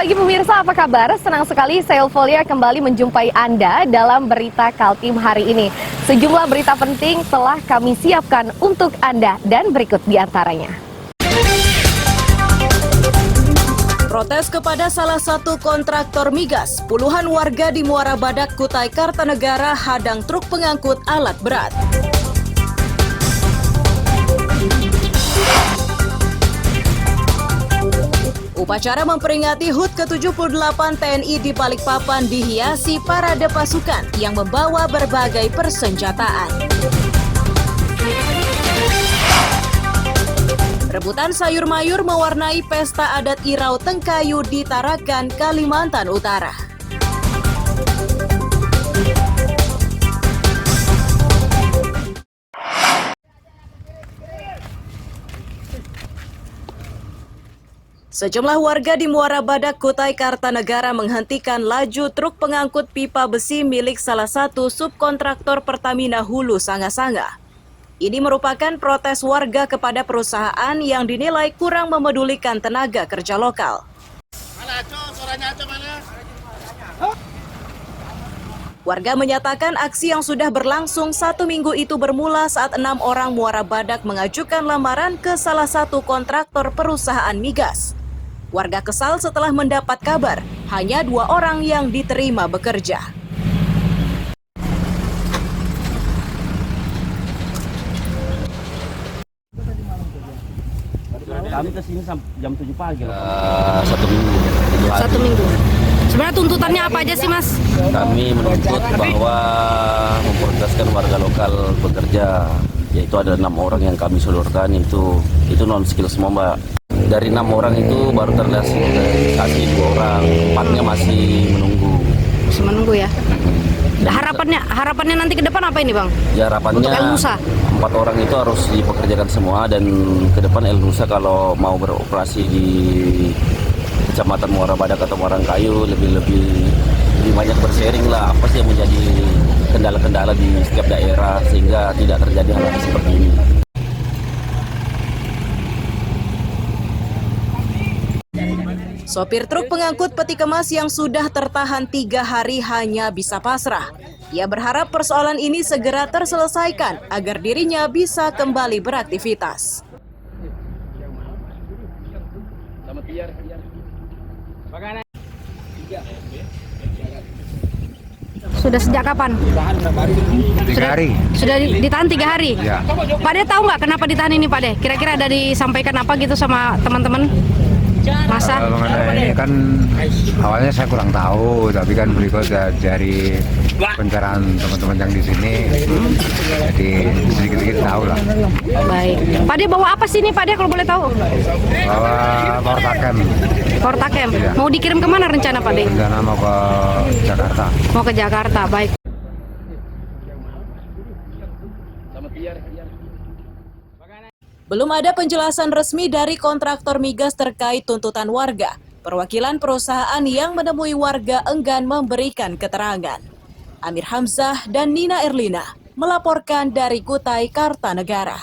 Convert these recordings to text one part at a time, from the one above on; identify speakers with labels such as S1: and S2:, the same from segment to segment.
S1: pagi pemirsa, apa kabar? Senang sekali saya Eufolia kembali menjumpai Anda dalam berita Kaltim hari ini. Sejumlah berita penting telah kami siapkan untuk Anda dan berikut diantaranya.
S2: Protes kepada salah satu kontraktor migas, puluhan warga di Muara Badak, Kutai Kartanegara hadang truk pengangkut alat berat. Upacara memperingati HUT ke-78 TNI di Balikpapan dihiasi parade pasukan yang membawa berbagai persenjataan. Rebutan sayur mayur mewarnai pesta adat Irau Tengkayu di Tarakan, Kalimantan Utara. Sejumlah warga di Muara Badak, Kutai Kartanegara menghentikan laju truk pengangkut pipa besi milik salah satu subkontraktor Pertamina Hulu Sanga-Sanga. Ini merupakan protes warga kepada perusahaan yang dinilai kurang memedulikan tenaga kerja lokal. Warga menyatakan aksi yang sudah berlangsung 1 minggu itu bermula saat 6 orang Muara Badak mengajukan lamaran ke salah satu kontraktor perusahaan migas. Warga kesal setelah mendapat kabar hanya 2 orang yang diterima bekerja.
S3: Kami kesini jam 7 pagi.
S4: 1 minggu.
S5: 1 minggu. Sebenarnya tuntutannya apa aja sih, Mas?
S4: Kami menuntut bahwa memprioritaskan warga lokal bekerja, yaitu ada 6 orang yang kami sodorkan, itu non skill semua, Mbak. Dari 6 orang itu baru terrealisasi 2 orang, 4-nya masih menunggu.
S5: Masih menunggu ya. Harapannya nanti ke depan apa ini, Bang?
S4: Ya, harapannya
S5: untuk El-Nusa
S4: 4 orang itu harus dipekerjakan semua, dan ke depan El-Nusa kalau mau beroperasi di Kecamatan Muara Badak atau Muara Kayu lebih banyak bersharing lah apa sih yang menjadi kendala-kendala di setiap daerah sehingga tidak terjadi hal seperti ini.
S2: Sopir truk pengangkut peti kemas yang sudah tertahan 3 hari hanya bisa pasrah. Ia berharap persoalan ini segera terselesaikan agar dirinya bisa kembali beraktivitas.
S5: sudah sejak kapan?
S6: 3 hari.
S5: Sudah ditahan 3 hari?
S6: Ya.
S5: Pak De tahu nggak kenapa ditahan ini, Pak De? Kira-kira ada disampaikan apa gitu sama teman-teman? Masa?
S6: Mengenai ini kan awalnya saya kurang tahu, tapi kan berikut dari pencerahan teman-teman yang di sini, jadi sedikit-sedikit tahu lah.
S5: Baik. Pak De bawa apa sih ini, Pak De, kalau boleh tahu?
S6: Bawa Portakem.
S5: Portakem.
S6: Ya.
S5: Mau dikirim kemana rencana, Pak De?
S6: Rencana mau ke Jakarta.
S5: Mau ke Jakarta, baik.
S2: Belum ada penjelasan resmi dari kontraktor migas terkait tuntutan warga. Perwakilan perusahaan yang menemui warga enggan memberikan keterangan. Amir Hamzah dan Nina Erlina melaporkan dari Kutai Kartanegara.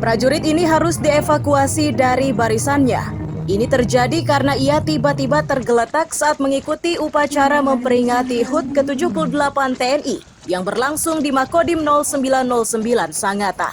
S2: Prajurit ini harus dievakuasi dari barisannya. Ini terjadi karena ia tiba-tiba tergeletak saat mengikuti upacara memperingati HUT ke-78 TNI yang berlangsung di Makodim 0909 Sangatta.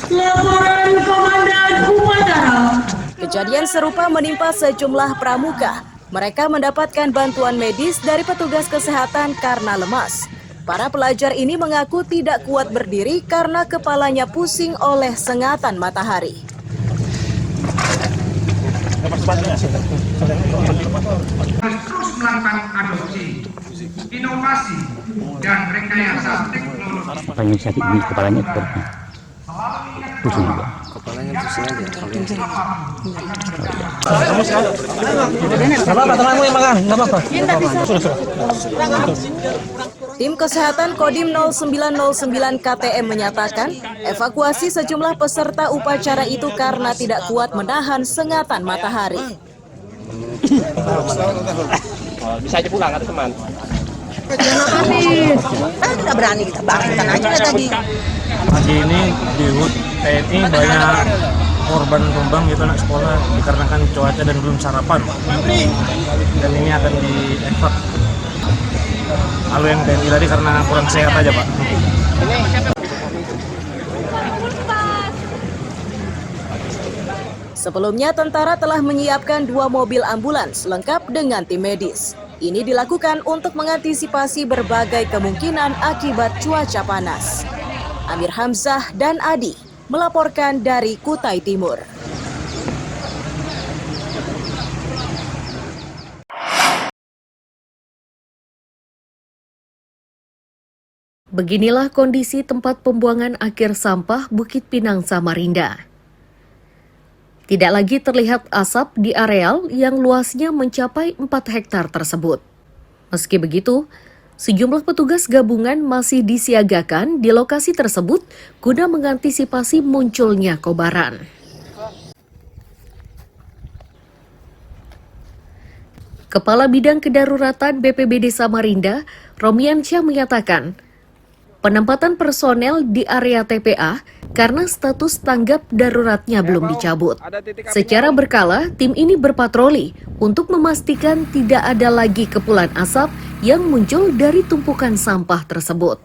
S7: Laporan Komandan Upacara.
S2: Kejadian serupa menimpa sejumlah pramuka. Mereka mendapatkan bantuan medis dari petugas kesehatan karena lemas. Para pelajar ini mengaku tidak kuat berdiri karena kepalanya pusing oleh sengatan matahari.
S8: Terus melakukan adopsi, inovasi, dan rekayasa teknologi.
S3: Inisiatif ini kepalanya seperti pusing juga.
S9: Kepalanya pusing aja kalau yang
S2: Tim Kesehatan Kodim 0909 KTM menyatakan evakuasi sejumlah peserta upacara itu karena tidak kuat menahan sengatan matahari.
S10: Bisa aja pulang atau teman? Tidak berani kita bangkitkan aja tadi.
S11: Pagi ini di HUT TNI banyak korban tumbang gitu anak sekolah dikarenakan cuaca dan belum sarapan. Dan ini akan dievac. Lalu yang TNI tadi karena kurang sehat aja Pak.
S2: Sebelumnya, tentara telah menyiapkan 2 mobil ambulans lengkap dengan tim medis. Ini dilakukan untuk mengantisipasi berbagai kemungkinan akibat cuaca panas. Amir Hamzah dan Adi melaporkan dari Kutai Timur.
S1: Beginilah kondisi tempat pembuangan akhir sampah Bukit Pinang, Samarinda. Tidak lagi terlihat asap di areal yang luasnya mencapai 4 hektar tersebut. Meski begitu, sejumlah petugas gabungan masih disiagakan di lokasi tersebut guna mengantisipasi munculnya kobaran. Kepala Bidang Kedaruratan BPBD Samarinda, Romiansyah menyatakan, penempatan personel di area TPA karena status tanggap daruratnya belum dicabut. Secara berkala, tim ini berpatroli untuk memastikan tidak ada lagi kepulan asap yang muncul dari tumpukan sampah tersebut.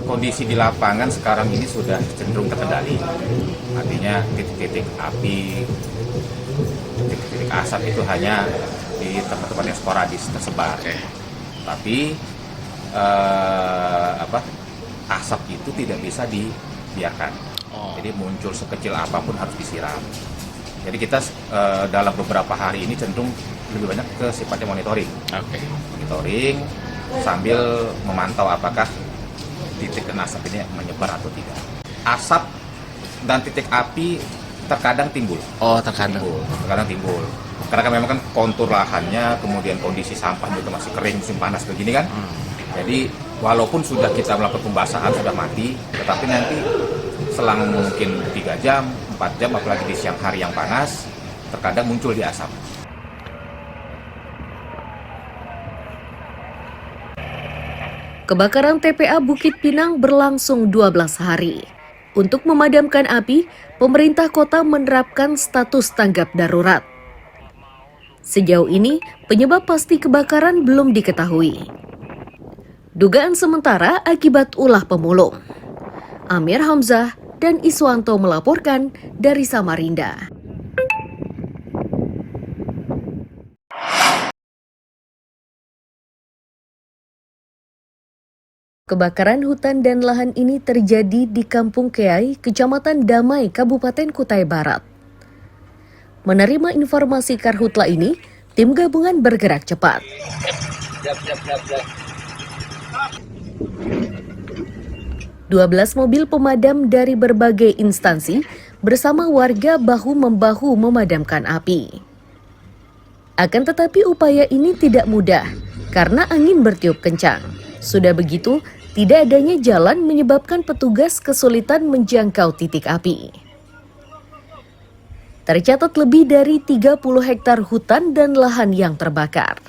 S12: Kondisi di lapangan sekarang ini sudah cenderung terkendali. Artinya titik-titik api, titik-titik asap itu hanya di tempat-tempat yang sporadis tersebar. Tapi asap itu tidak bisa dibiarkan. Jadi muncul sekecil apapun harus disiram. Jadi kita dalam beberapa hari ini cenderung lebih banyak ke sifatnya monitoring. Monitoring sambil memantau apakah titik dan asap ini menyebar atau tidak. Asap dan titik api terkadang timbul. Terkadang timbul. Karena kan memang kan kontur lahannya, kemudian kondisi sampah juga masih kering, musim panas begini kan. Jadi walaupun sudah kita melakukan pembasahan, sudah mati, tetapi nanti selang mungkin 3 jam, 4 jam, apalagi di siang hari yang panas, terkadang muncul di asap.
S1: Kebakaran TPA Bukit Pinang berlangsung 12 hari. Untuk memadamkan api, pemerintah kota menerapkan status tanggap darurat. Sejauh ini, penyebab pasti kebakaran belum diketahui. Dugaan sementara akibat ulah pemulung. Amir Hamzah dan Iswanto melaporkan dari Samarinda. Kebakaran hutan dan lahan ini terjadi di Kampung Keai, Kecamatan Damai, Kabupaten Kutai Barat. Menerima informasi karhutla ini, tim gabungan bergerak cepat. 12 mobil pemadam dari berbagai instansi bersama warga bahu-membahu memadamkan api. Akan tetapi upaya ini tidak mudah karena angin bertiup kencang. Sudah begitu, tidak adanya jalan menyebabkan petugas kesulitan menjangkau titik api. Tercatat lebih dari 30 hektar hutan dan lahan yang terbakar.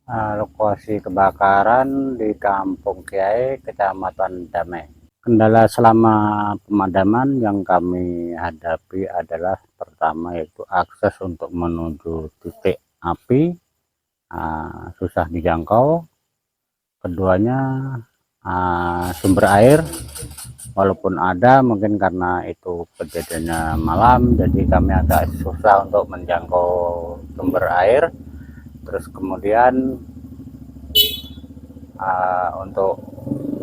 S3: Lokasi kebakaran di Kampung Kiai, Kecamatan Damai. Kendala selama pemadaman yang kami hadapi adalah pertama yaitu akses untuk menuju titik api susah dijangkau. Keduanya sumber air, walaupun ada mungkin karena itu kejadiannya malam, jadi kami agak susah untuk menjangkau sumber air. Terus kemudian untuk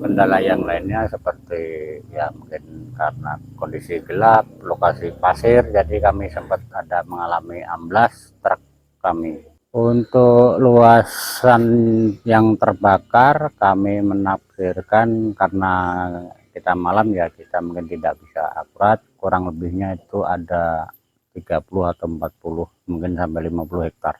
S3: kendala yang lainnya seperti ya mungkin karena kondisi gelap, lokasi pasir, jadi kami sempat ada mengalami amblas truk kami. Untuk luasan yang terbakar kami menafsirkan karena kita malam ya kita mungkin tidak bisa akurat, kurang lebihnya itu ada 30 atau 40 mungkin sampai 50 hektar.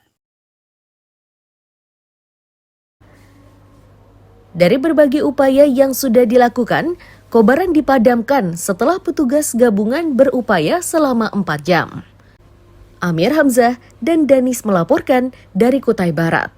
S1: Dari berbagai upaya yang sudah dilakukan, kobaran dipadamkan setelah petugas gabungan berupaya selama 4 jam. Amir Hamzah dan Danis melaporkan dari Kutai Barat.